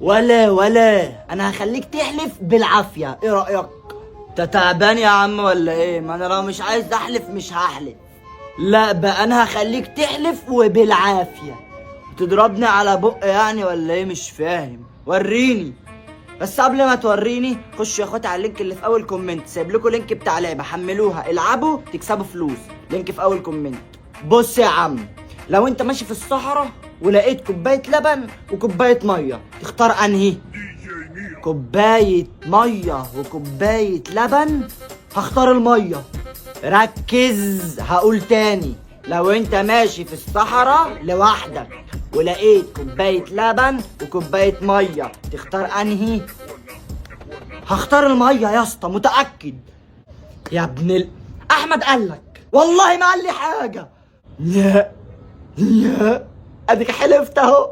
ولا انا هخليك تحلف بالعافيه، ايه رايك؟ انت تعبان يا عم ولا ايه؟ ما انا لو مش عايز احلف مش هحلف. لا بقى انا هخليك تحلف وبالعافيه. تضربني على بق يعني ولا ايه؟ مش فاهم، وريني. بس قبل ما توريني خشوا يا اخواتي على اللينك اللي في اول كومنت، سايب لكم لينك بتاع لعبه، حملوها العبوا تكسبوا فلوس. لينك في اول كومنت. بص يا عم، لو انت ماشي في الصحراء ولقيت كوبايه لبن وكوبايه ميه، تختار انهي؟ كوبايه ميه وكوبايه لبن؟ هختار الميه. ركز، هقول تاني. لو انت ماشي في الصحراء لوحدك ولقيت كوبايه لبن وكوبايه ميه، تختار انهي؟ هختار الميه يا اسطى، متاكد. يا احمد قالك؟ والله ما قال لي حاجه. لا اديك حلفت اهو.